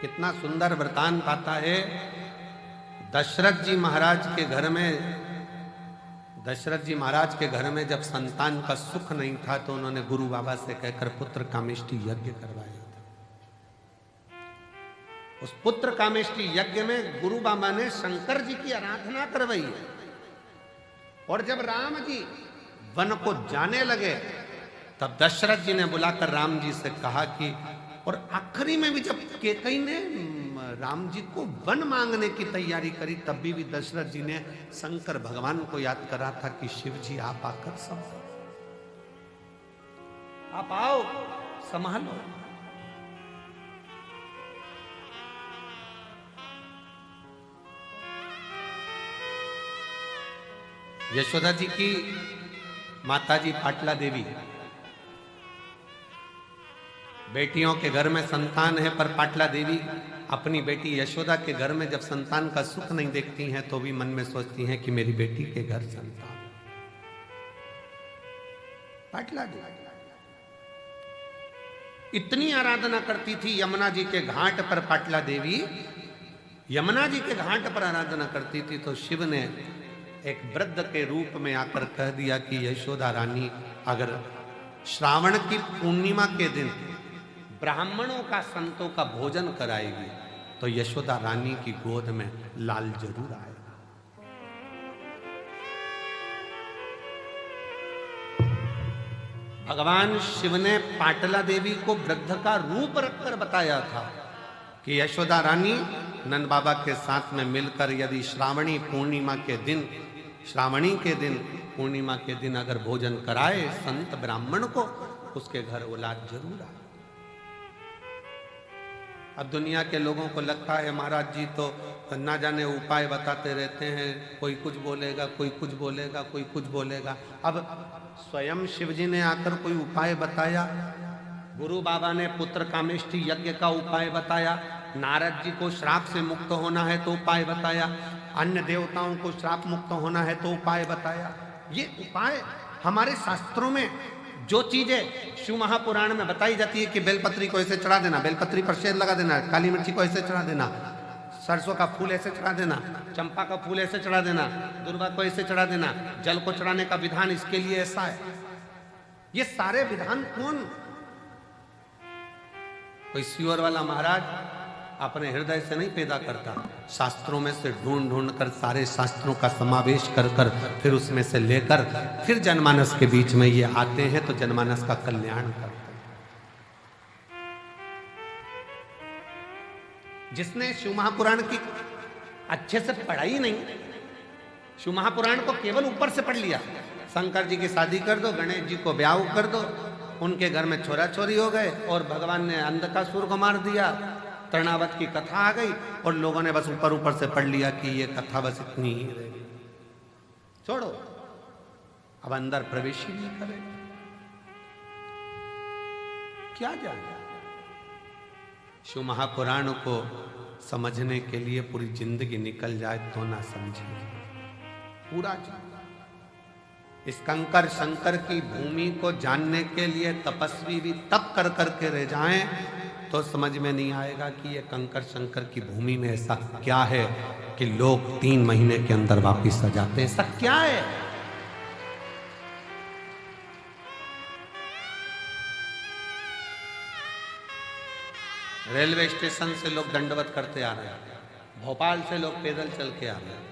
कितना सुंदर वृतांत आता है। दशरथ जी महाराज के घर में, दशरथ जी महाराज के घर में जब संतान का सुख नहीं था तो उन्होंने गुरु बाबा से कहकर पुत्र कामेष्टि यज्ञ करवाया था। उस पुत्र कामेष्टि यज्ञ में गुरु बाबा ने शंकर जी की आराधना करवाई है। और जब राम जी वन को जाने लगे तब दशरथ जी ने बुलाकर राम जी से कहा कि, और आखिरी में भी जब कैकेयी ने राम जी को वन मांगने की तैयारी करी तब भी दशरथ जी ने शंकर भगवान को याद करा था कि शिव जी आप आकर संभालो, आप आओ संभालो। यशोदा जी की माताजी पाटला देवी, बेटियों के घर में संतान है पर पाटला देवी अपनी बेटी यशोदा के घर में जब संतान का सुख नहीं देखती हैं तो भी मन में सोचती हैं कि मेरी बेटी के घर संतान। पाटला देवी इतनी आराधना करती थी यमुना जी के घाट पर। पाटला देवी यमुना जी के घाट पर आराधना करती थी तो शिव ने एक वृद्ध के रूप में आकर कह दिया कि यशोदा रानी अगर श्रावण की पूर्णिमा के दिन ब्राह्मणों का, संतों का भोजन कराएगी तो यशोदा रानी की गोद में लाल जरूर आएगा। भगवान शिव ने पाटला देवी को वृद्ध का रूप रखकर बताया था कि यशोदा रानी नंद बाबा के साथ में मिलकर यदि श्रावणी पूर्णिमा के दिन, श्रावणी के दिन, पूर्णिमा के दिन अगर भोजन कराए संत ब्राह्मण को, उसके घर औलाद जरूर आए। अब दुनिया के लोगों को लगता है महाराज जी तो ना जाने उपाय बताते रहते हैं, कोई कुछ बोलेगा, कोई कुछ बोलेगा, कोई कुछ बोलेगा। अब स्वयं शिव जी ने आकर कोई उपाय बताया, गुरु बाबा ने पुत्र कामेष्टि यज्ञ का उपाय बताया, नारद जी को श्राप से मुक्त होना है तो उपाय बताया, अन्य देवताओं को श्राप मुक्त होना है तो उपाय बताया। ये उपाय हमारे शास्त्रों में जो चीजें शिव महापुराण में बताई जाती है कि बेलपत्री को ऐसे चढ़ा देना, बेलपत्री पर शेर लगा देना, काली मिर्ची को ऐसे चढ़ा देना, सरसों का फूल ऐसे चढ़ा देना, चंपा का फूल ऐसे चढ़ा देना, दुर्वा को ऐसे चढ़ा देना, जल को चढ़ाने का विधान इसके लिए ऐसा है। ये सारे विधान कौन, कोई सियोर वाला महाराज अपने हृदय से नहीं पैदा करता, शास्त्रों में से ढूंढ ढूंढ कर सारे शास्त्रों का समावेश कर कर फिर उसमें से लेकर फिर जनमानस के बीच में ये आते हैं तो जनमानस का कल्याण करते हैं। जिसने शिव महापुराण की अच्छे से पढ़ाई नहीं, शिव महापुराण को केवल ऊपर से पढ़ लिया, शंकर जी की शादी कर दो, गणेश जी को ब्याह कर दो, उनके घर में छोरा छोरी हो गए और भगवान ने अंधकासुर को मार दिया, तृणावत की कथा आ गई और लोगों ने बस ऊपर ऊपर से पढ़ लिया कि ये कथा बस इतनी ही रहेगी, छोड़ो, अब अंदर प्रवेश ही नहीं करे, क्या जाने। शिव महापुराण को समझने के लिए पूरी जिंदगी निकल जाए तो ना समझे, पूरा इस कंकर शंकर की भूमि को जानने के लिए तपस्वी भी तप कर करके रह जाएं तो समझ में नहीं आएगा कि ये कंकर शंकर की भूमि में ऐसा क्या है कि लोग 3 महीने के अंदर वापिस आ जाते हैं। ऐसा क्या है? रेलवे स्टेशन से लोग दंडवत करते आ रहे हैं, भोपाल से लोग पैदल चल के आ रहे हैं,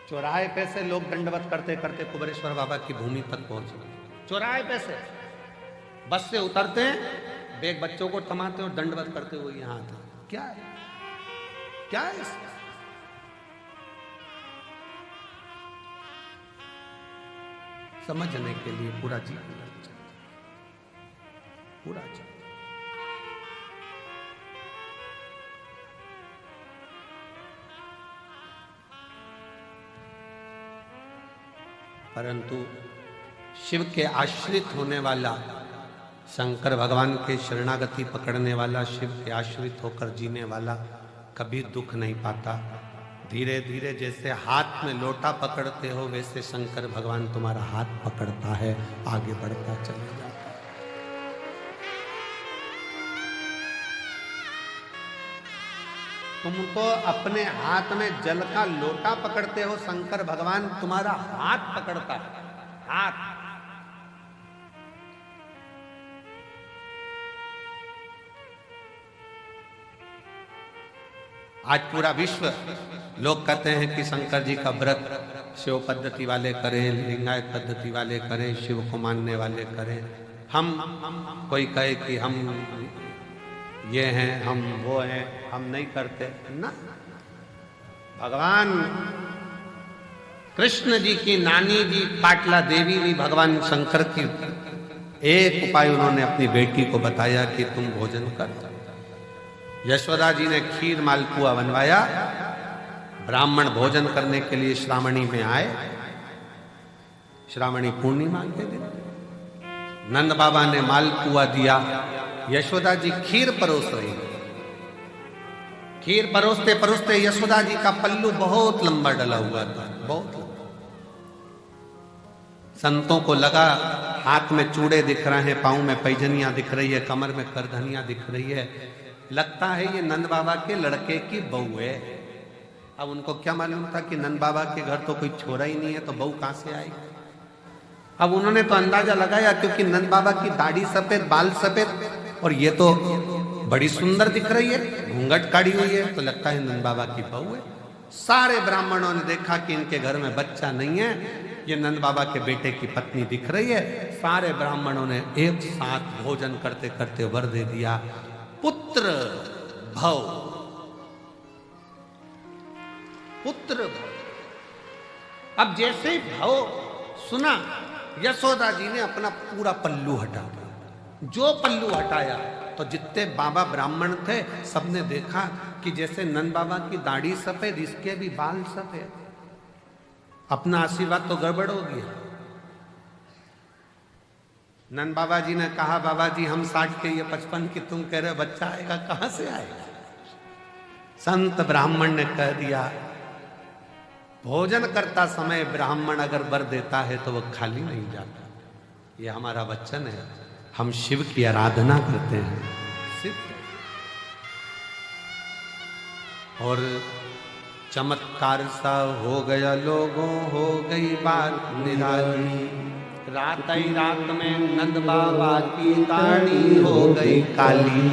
चौराहे पे से लोग दंडवत करते करते कुबेरेश्वर बाबा की भूमि तक पहुंच गए। चौराहे पे से बस से उतरते हैं, बैग बच्चों को थमाते और दंडवत करते हुए यहाँ आते। क्या है, क्या है इसका? समझने के लिए पूरा जीवन चाहिए, पूरा चाहिए। परंतु शिव के आश्रित होने वाला, शंकर भगवान के शरणागति पकड़ने वाला, शिव के आश्रित होकर जीने वाला कभी दुख नहीं पाता। धीरे धीरे जैसे हाथ में लोटा पकड़ते हो वैसे शंकर भगवान तुम्हारा हाथ पकड़ता है, आगे बढ़ता चले जाता है। तुम तो अपने हाथ में जल का लोटा पकड़ते हो, शंकर भगवान तुम्हारा हाथ पकड़ता है, हाथ। आज पूरा विश्व लोग कहते हैं कि शंकर जी का व्रत शिव पद्धति वाले करें, लिंगायत पद्धति वाले करें, शिव को मानने वाले करें। हम कोई कहे कि हम ये हैं, हम वो हैं, हम नहीं करते ना। भगवान कृष्ण जी की नानी जी पाटला देवी भी भगवान शंकर की एक उपाय उन्होंने अपनी बेटी को बताया कि तुम भोजन कर। यशोदा जी ने खीर मालपुआ बनवाया, ब्राह्मण भोजन करने के लिए श्रावणी में आए, श्रावणी पूर्णिमा के दिन नंद बाबा ने मालपुआ दिया, यशोदा जी खीर परोस रही। खीर परोसते परोसते यशोदा जी का पल्लू बहुत लंबा डला हुआ था, बहुत लंबा। संतों को लगा हाथ में चूड़े दिख रहे हैं, पांव में पैजनियां दिख रही है, कमर में करधनियां दिख रही है, लगता है ये नंद बाबा के लड़के की बहू है। अब उनको क्या मालूम था कि नंद बाबा के घर तो कोई छोरा ही नहीं है, तो बहू कहां से आई। अब उन्होंने तो अंदाजा लगाया, क्योंकि नंद बाबा की दाढ़ी सफेद, बाल सफेद, और ये तो बड़ी सुंदर दिख रही है, घूंघट काढ़ी हुई है, तो लगता है नंद बाबा की बहू है। सारे ब्राह्मणों ने देखा कि इनके घर में बच्चा नहीं है, ये नंद बाबा के बेटे की पत्नी दिख रही है। सारे ब्राह्मणों ने एक साथ भोजन करते करते वर दे दिया, पुत्र भव, पुत्र भव। अब जैसे ही भव सुना, यशोदा जी ने अपना पूरा पल्लू हटा दिया। जो पल्लू हटाया तो जितने बाबा ब्राह्मण थे सबने देखा कि जैसे नंद बाबा की दाढ़ी सफेद, इसके भी बाल सफेद। अपना आशीर्वाद तो गड़बड़ हो गया। नंद बाबा जी ने कहा, बाबा जी हम 60 के, ये 55 की, तुम कह रहे हो बच्चा आएगा, कहां से आएगा। संत ब्राह्मण ने कह दिया, भोजन करता समय ब्राह्मण अगर वर देता है तो वह खाली नहीं जाता। ये हमारा वचन है, हम शिव की आराधना करते हैं, सिद्ध। और चमत्कार सा हो गया लोगों, हो गई बात निराली। रात ही रात में नंद बाबा की दाढ़ी हो गई काली।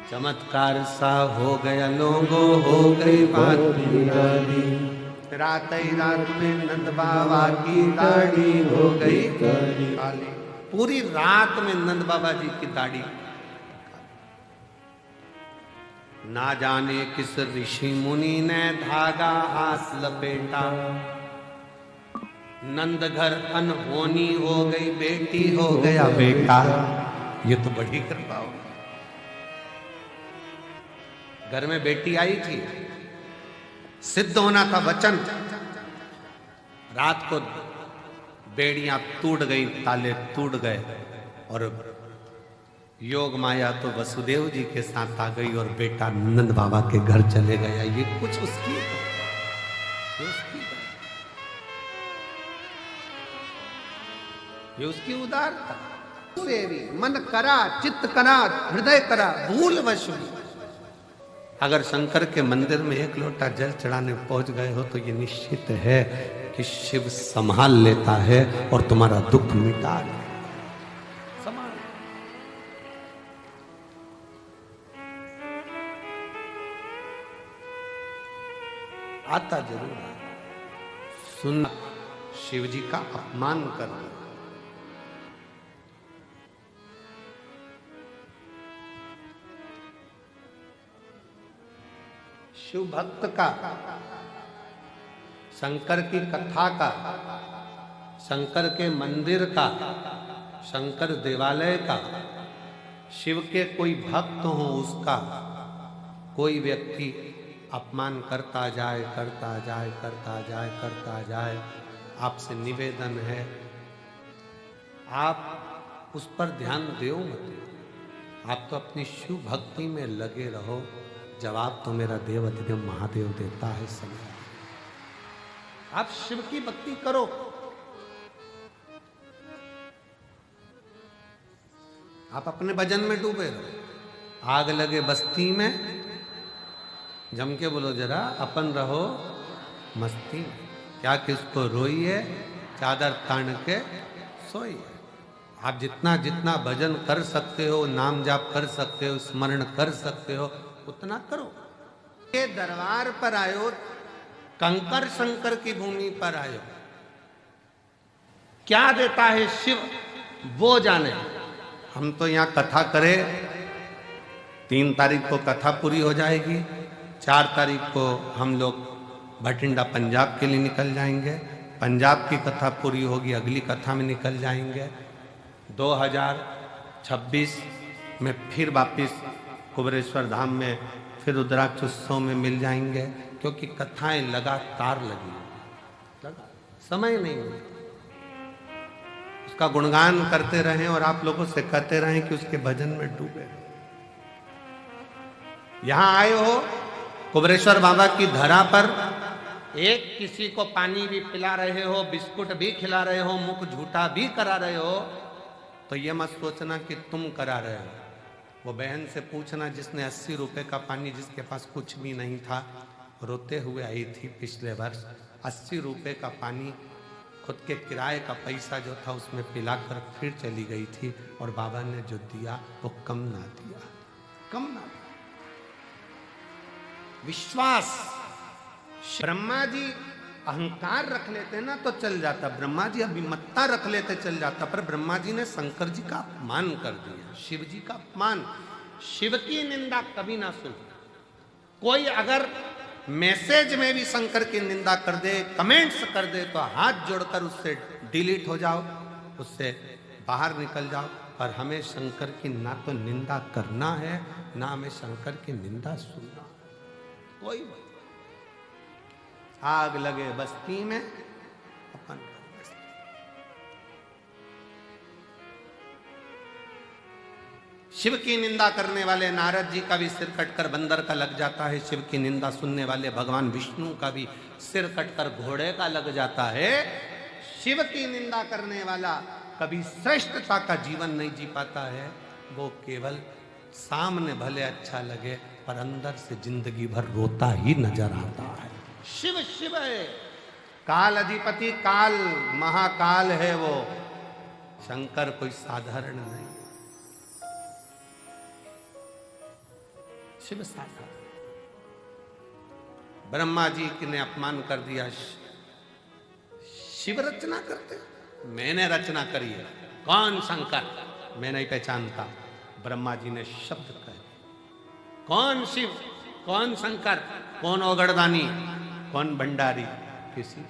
चमत्कार सा हो गया लोगों, हो गई बात निराली। रात ही रात में नंद बाबा की दाढ़ी हो गई काली। पूरी रात में नंद बाबा जी की दाढ़ी। ना जाने किस ऋषि मुनि ने धागा हाथ लपेटा, नंद घर अनहोनी हो गई, बेटी हो गया बेटा। ये तो बड़ी कृपा हो। घर में बेटी आई थी, सिद्ध होना था वचन। रात को बेड़ियां टूट गई, ताले टूट गए, और योग माया तो वसुदेव जी के साथ आ गई और बेटा नंद बाबा के घर चले गया। ये कुछ उसकी ये उसकी उदारता। मन करा, चित्त करा, हृदय करा, भूल वश भी। अगर शंकर के मंदिर में एक लोटा जल चढ़ाने पहुंच गए हो तो ये निश्चित है कि शिव संभाल लेता है और तुम्हारा दुख मिटा लेता है। आता जरूर है, सुन शिव जी का अपमान करना। शिव भक्त का, शंकर की कथा का, शंकर के मंदिर का, शंकर देवालय का, शिव के कोई भक्त हो उसका कोई व्यक्ति अपमान करता जाए, करता जाए, करता जाए, करता जाए, आपसे निवेदन है आप उस पर ध्यान दो मत। आप तो अपनी शिव भक्ति में लगे रहो, जवाब तो मेरा देव अधिदेव महादेव देता है समय। आप शिव की भक्ति करो। आप अपने भजन में डूबे रहो, आग लगे बस्ती में, जम के बोलो जरा, अपन रहो मस्ती में। क्या किसको रोइए, चादर तान के सोइए। आप जितना जितना भजन कर सकते हो, नाम जाप कर सकते हो, स्मरण कर सकते हो, उतना करो। ये दरबार पर आयो, कंकर शंकर की भूमि पर आयो, क्या देता है शिव वो जाने। हम तो यहाँ कथा करें, 3 तारीख को कथा पूरी हो जाएगी, 4 तारीख को हम लोग भटिंडा पंजाब के लिए निकल जाएंगे, पंजाब की कथा पूरी होगी, अगली कथा में निकल जाएंगे। 2026 में फिर वापिस कुबेरेश्वर धाम में फिर रुद्राक्ष उत्सव में मिल जाएंगे, क्योंकि कथाएं लगातार लगी, लगा समय नहीं है। उसका गुणगान करते रहें और आप लोगों से कहते रहें कि उसके भजन में डूबे। यहां आए हो कुबेरेश्वर बाबा की धरा पर, एक किसी को पानी भी पिला रहे हो, बिस्कुट भी खिला रहे हो, मुख झूठा भी करा रहे हो, तो ये मत सोचना कि तुम करा रहे हो। वो बहन से पूछना जिसने 80 रुपए का पानी, जिसके पास कुछ भी नहीं था, रोते हुए आई थी पिछले वर्ष, 80 रुपए का पानी खुद के किराए का पैसा जो था उसमें पिलाकर फिर चली गई थी, और बाबा ने जो दिया वो कम ना दिया, कम ना दिया। विश्वास, ब्रह्मा जी अहंकार रख लेते ना तो चल जाता, ब्रह्मा जी अभिमत्ता रख लेते चल जाता, पर ब्रह्मा जी ने शंकर जी का अपमान कर दिया, शिव जी का अपमान। शिव की निंदा कभी ना सुन। कोई अगर मैसेज में भी शंकर की निंदा कर दे, कमेंट्स कर दे, तो हाथ जोड़कर उससे डिलीट हो जाओ, उससे बाहर निकल जाओ। और हमें शंकर की ना तो निंदा करना है, ना हमें शंकर की निंदा सुनना। कोई आग लगे बस्ती में, अपन शिव की निंदा करने वाले नारद जी का भी सिर कटकर बंदर का लग जाता है, शिव की निंदा सुनने वाले भगवान विष्णु का भी सिर कटकर घोड़े का लग जाता है। शिव की निंदा करने वाला कभी श्रेष्ठता का जीवन नहीं जी पाता है, वो केवल सामने भले अच्छा लगे पर अंदर से जिंदगी भर रोता ही नजर आता है। शिव शिव है, काल अधिपति, काल महाकाल है वो, शंकर कोई साधारण नहीं, शिव साधारण। ब्रह्मा जी ने अपमान कर दिया, शिव रचना करते, मैंने रचना करी है, कौन शंकर, मैं नहीं पहचानता। ब्रह्मा जी ने शब्द कहे, कौन शिव, कौन शंकर, कौन ओगड़दानी, कौन भंडारी, किसी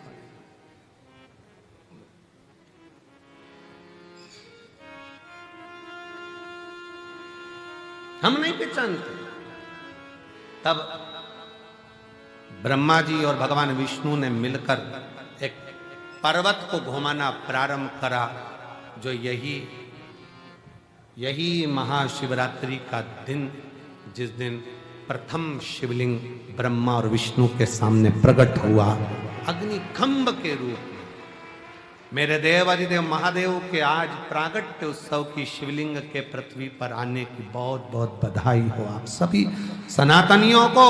हम नहीं पहचानते। तब ब्रह्मा जी और भगवान विष्णु ने मिलकर एक पर्वत को घुमाना प्रारंभ करा, जो यही महाशिवरात्रि का दिन, जिस दिन प्रथम शिवलिंग ब्रह्मा और विष्णु के सामने प्रकट हुआ अग्निखंभ के रूप में। मेरे देव अधिदेव महादेव के आज प्रागट्य उत्सव की शिवलिंग के पृथ्वी पर आने की बहुत बहुत बधाई हो आप सभी सनातनियों को,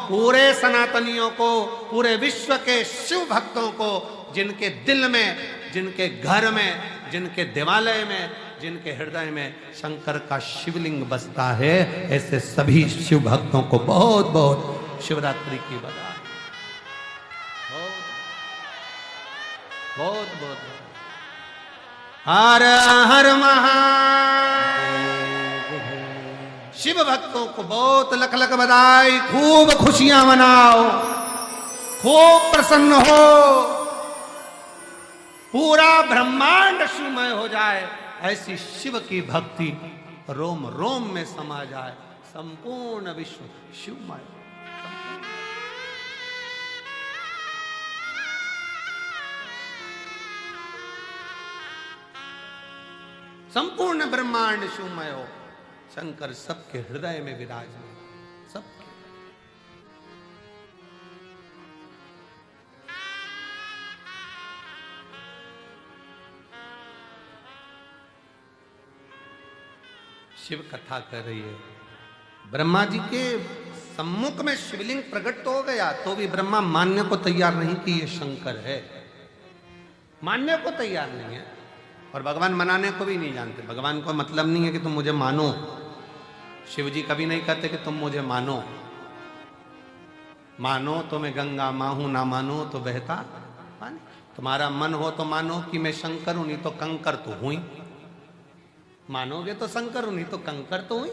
पूरे सनातनियों को, पूरे विश्व के शिव भक्तों को, जिनके दिल में, जिनके घर में, जिनके देवालय में, जिनके हृदय में शंकर का शिवलिंग बसता है, ऐसे सभी शिव भक्तों को बहुत बहुत शिवरात्रि की बधाई। बहुत बहुत हर हर महादेव। शिव भक्तों को बहुत लख लख बधाई, खूब खुशियां मनाओ, खूब प्रसन्न हो, पूरा ब्रह्मांड शिवमय हो जाए, ऐसी शिव की भक्ति रोम रोम में समा जाए, संपूर्ण विश्व शिवमय। संपूर्ण ब्रह्मांड शिवमय हो, शंकर सबके हृदय में विराजमान, सबके। शिव कथा कर रही है, ब्रह्मा जी के सम्मुख में शिवलिंग प्रकट तो हो गया, तो भी ब्रह्मा मानने को तैयार नहीं कि ये शंकर है, मानने को तैयार नहीं है। और भगवान मनाने को भी नहीं जानते। भगवान को मतलब नहीं है कि तुम मुझे मानो। शिव जी कभी नहीं कहते कि तुम मुझे मानो। मानो तो मैं गंगा माँ हूं, ना मानो तो बहता पानी। तुम्हारा मन हो तो मानो कि मैं शंकर हूं, नहीं तो कंकर तो हूं ही। मानोगे तो शंकर हूं, नहीं तो कंकर तो हुई।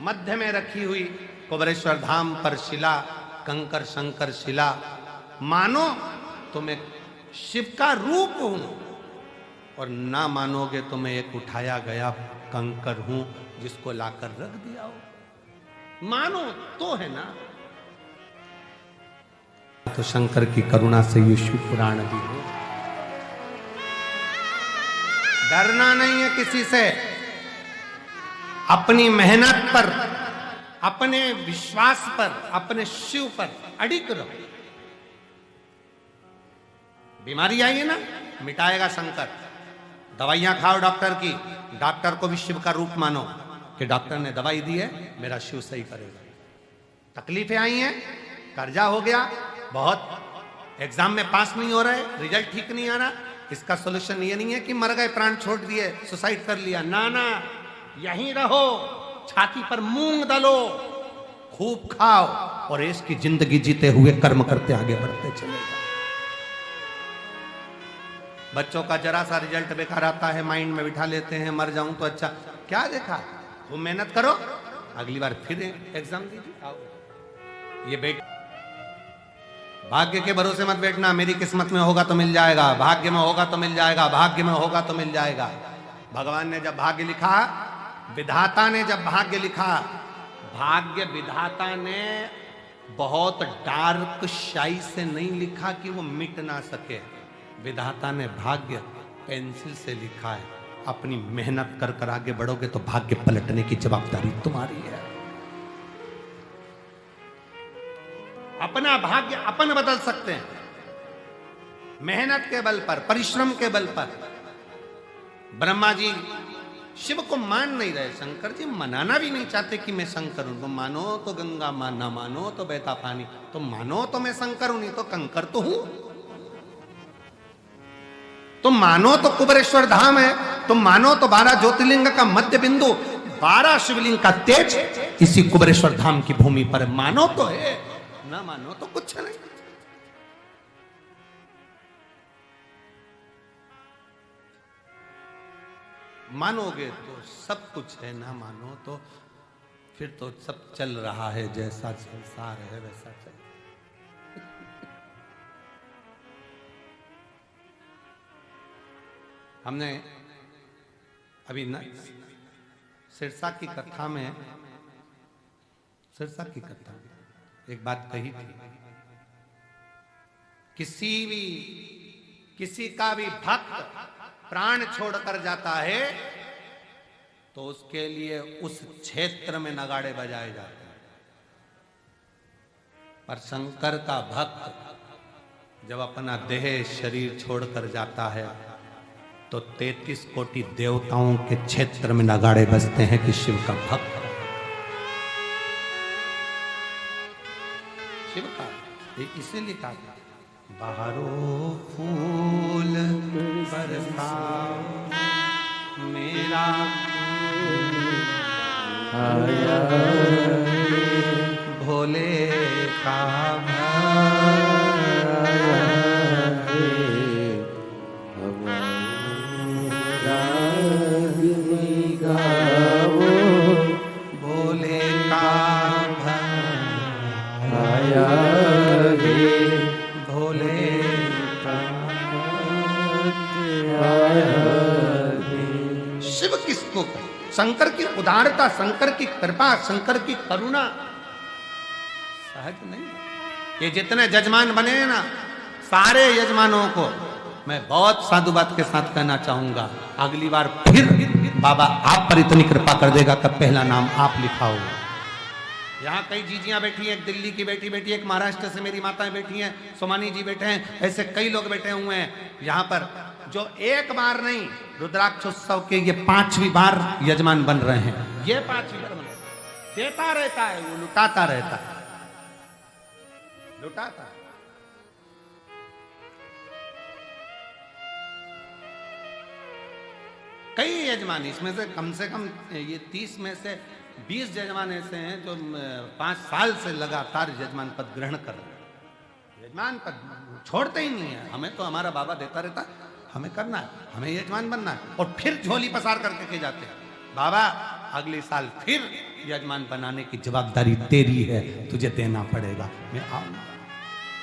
मध्य में रखी हुई कुबेरेश्वर धाम पर शिला, कंकर शंकर शिला। मानो तो मैं शिव का रूप हूं, और ना मानोगे तो मैं एक उठाया गया कंकर हूं जिसको लाकर रख दिया हो। मानो तो है ना। तो शंकर की करुणा से ये शिव पुराण भी हो। डरना नहीं है किसी से। अपनी मेहनत पर, अपने विश्वास पर, अपने शिव पर अडिग रहो। बीमारी आई है ना, मिटाएगा शंकर। दवाइयां खाओ डॉक्टर की, डॉक्टर को भी शिव का रूप मानो कि डॉक्टर ने दवाई दी है, मेरा शिव सही करेगा। तकलीफें आई हैं, कर्जा हो गया बहुत, एग्जाम में पास नहीं हो रहे, रिजल्ट ठीक नहीं आ रहा, इसका सोल्यूशन ये नहीं है कि मर गए, प्राण छोड़ दिए, सुसाइड कर लिया। ना ना, यहीं रहो, छाती पर मूंग डालो, खूब खाओ, और इसकी जिंदगी जीते हुए कर्म करते आगे बढ़ते चले जाओ। बच्चों का जरा सा रिजल्ट बेकार आता है, माइंड में बिठा लेते हैं, मर जाऊं तो अच्छा। क्या देखा, तुम मेहनत करो, अगली बार फिर एग्जाम दीजिए। आओ, ये बेट भाग्य के भरोसे मत बैठना। मेरी किस्मत में होगा तो मिल जाएगा, भाग्य में होगा तो मिल जाएगा, भाग्य में होगा तो मिल जाएगा। भगवान ने जब भाग्य लिखा, विधाता ने जब भाग्य लिखा, भाग्य विधाता ने बहुत डार्क शाई से नहीं लिखा कि वो मिट ना सके। विधाता ने भाग्य पेंसिल से लिखा है। अपनी मेहनत कर कर आगे बढ़ोगे तो भाग्य पलटने की जवाबदारी तुम्हारी है। अपना भाग्य अपन बदल सकते हैं, मेहनत के बल पर, परिश्रम के बल पर। ब्रह्मा जी शिव को मान नहीं रहे, शंकर जी मनाना भी नहीं चाहते कि मैं शंकर हूं। तुम मानो तो गंगा मां, ना मानो तो बहता पानी। तुम मानो तो मैं शंकर हूं, नहीं तो कंकर तो हूं। तुम मानो तो कुबेरेश्वर धाम है, तुम मानो तो 12 ज्योतिर्लिंग का मध्य बिंदु, 12 शिवलिंग का तेज इसी कुबेरेश्वर धाम की भूमि पर। मानो तो है, ना मानो तो कुछ नहीं। मानोगे तो सब कुछ है, ना मानो तो फिर तो सब चल रहा है, जैसा संसार है वैसा चल। हमने अभी न सिरसा की कथा में, सिरसा की कथा में एक बात कही थी, किसी का भी भक्त प्राण छोड़कर जाता है तो उसके लिए उस क्षेत्र में नगाड़े बजाए जाते हैं। पर शंकर का भक्त जब अपना देह शरीर छोड़कर जाता है तो 33 कोटि देवताओं के क्षेत्र में नगाड़े बजते हैं कि शिव का भक्त, शिव का। इसीलिए कहा बाहरो फूल बरसाओ मेरा आया भोले का भोले का आया भोले का शिव किसको, शंकर की उदारता, शंकर की कृपा, शंकर की करुणा सहज नहीं। ये जितने जजमान बने हैं ना, सारे यजमानों को मैं बहुत साधुवाद के साथ कहना चाहूंगा, अगली बार फिर बाबा आप पर इतनी कृपा कर देगा कि पहला नाम आप लिखा होगा। यहाँ कई जीजियां बैठी हैं, एक दिल्ली की बेटी बैठी है, एक महाराष्ट्र से मेरी माताएं बैठी हैं, सोमानी जी बैठे हैं, ऐसे कई लोग बैठे हुए हैं। यहाँ पर जो एक बार नहीं, रुद्राक्षोत्सव के ये 5वीं बार यजमान बन रहे हैं। ये 5वीं बार बन रहे हैं। देता रहता है वो, लुटाता रहता है, लुटाता है। कई यजमान, इसमें से कम ये 30 में से 20 यजमान ऐसे हैं जो 5 साल से लगातार यजमान पद ग्रहण कर रहे हैं। यजमान पद छोड़ते ही नहीं है। हमें तो हमारा बाबा देता रहता, हमें करना है, हमें यजमान बनना है, और फिर झोली पसार करके के जाते हैं, बाबा अगले साल फिर यजमान बनाने की जवाबदारी तेरी है, तुझे देना पड़ेगा, मैं आऊंगा।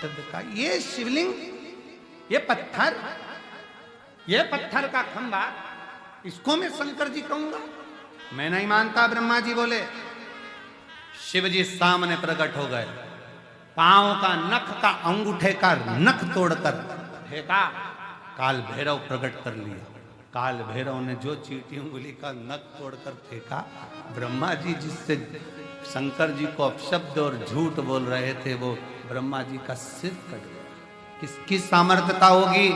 तब देखा ये शिवलिंग, ये पत्थर का खंबा, इसको मैं शंकर जी कहूंगा? मैं नहीं मानता। ब्रह्मा जी बोले, शिव जी सामने प्रकट हो गए, पांव का नख का अंगूठे का नख तोड़कर फेंका, काल भैरव प्रकट कर लिया। काल भैरव ने जो चीटी उंगली का नख तोड़कर फेंका, ब्रह्मा जी जिससे शंकर जी को अपशब्द और झूठ बोल रहे थे, वो ब्रह्मा जी का सिर कट गया। किसकी सामर्थ्यता होगी?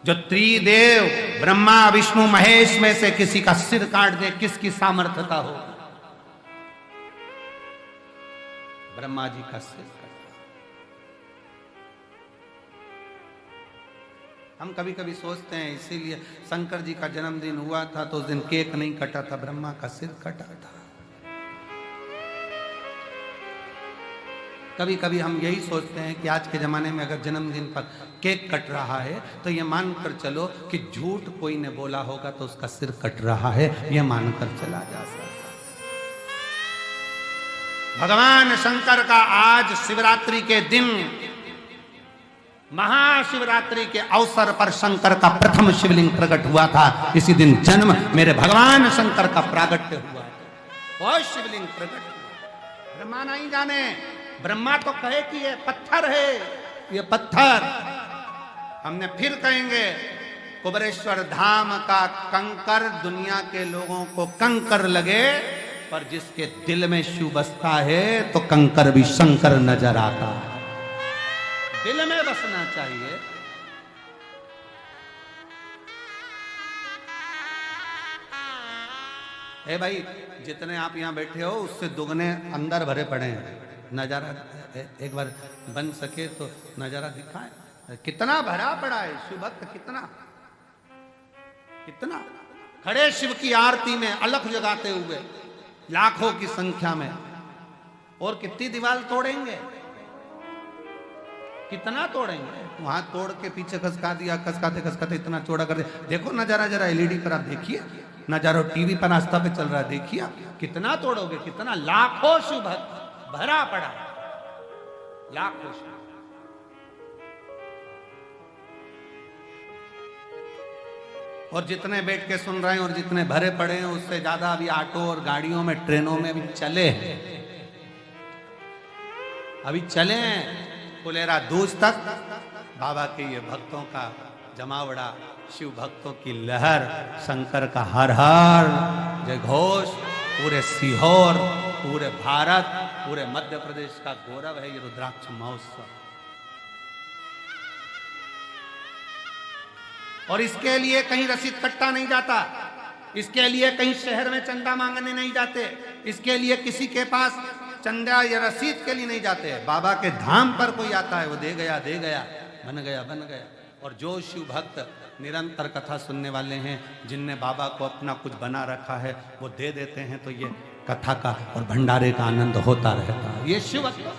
जो त्रिदेव ब्रह्मा विष्णु महेश में से किसी का सिर काट दे, किसकी सामर्थ्यता हो? ब्रह्मा जी का सिर काट। हम कभी कभी सोचते हैं, इसीलिए शंकर जी का जन्मदिन हुआ था तो उस दिन केक नहीं कटा था, ब्रह्मा का सिर कटा था। कभी कभी हम यही सोचते हैं कि आज के जमाने में अगर जन्मदिन पर केक कट रहा है तो ये मानकर चलो कि झूठ कोई ने बोला होगा तो उसका सिर कट रहा है, ये मानकर चला जा सकता। भगवान शंकर का आज शिवरात्रि के दिन, महाशिवरात्रि के अवसर पर शंकर का प्रथम शिवलिंग प्रकट हुआ था। इसी दिन जन्म मेरे भगवान शंकर का प्रागट्य हुआ। वो शिवलिंग प्रकट हुआ, ब्रह्मा नहीं जाने। ब्रह्मा तो कहे कि ये पत्थर है, ये पत्थर। हमने फिर कहेंगे, कुबेरेश्वर धाम का कंकर दुनिया के लोगों को कंकर लगे, पर जिसके दिल में शिव बसता है तो कंकर भी शंकर नजर आता है। दिल में बसना चाहिए। हे भाई, जितने आप यहां बैठे हो उससे दुगने अंदर भरे पड़े हैं। नजारा एक बार बन सके तो नजारा दिखाए, कितना भरा पड़ा है शिव भक्त, कितना कितना खड़े शिव की आरती में अलख जगाते हुए लाखों की संख्या में। और कितनी दीवार तोड़ेंगे, कितना तोड़ेंगे? वहां तोड़ के पीछे खसका दिया, खसकाते खसकाते इतना चौड़ा कर दिया। देखो नजारा जरा एलईडी पर आप देखिए, नजारा टीवी पर आस्था पे चल रहा है, देखिए आप कितना तोड़ोगे, कितना। लाखों शिव भक्त भरा पड़ा, लाखों शिव। और जितने बैठ के सुन रहे हैं और जितने भरे पड़े हैं उससे ज्यादा अभी ऑटो और गाड़ियों में, ट्रेनों में भी चले हैं, अभी चले हैं फुलेरा दूज तक। बाबा के ये भक्तों का जमावड़ा, शिव भक्तों की लहर, शंकर का हर हर जय घोष पूरे सीहोर, पूरे भारत, पूरे मध्य प्रदेश का गौरव है ये रुद्राक्ष महोत्सव। और इसके लिए कहीं रसीद कट्टा नहीं जाता, इसके लिए कहीं शहर में चंदा मांगने नहीं जाते, इसके लिए किसी के पास चंदा या रसीद के लिए नहीं जाते। बाबा के धाम पर कोई आता है, वो दे गया, बन गया, बन गया। और जो शिव भक्त निरंतर कथा सुनने वाले हैं, जिनने बाबा को अपना कुछ बना रखा है, वो दे देते हैं, तो ये कथा का और भंडारे का आनंद होता रहता है। ये शिव भक्त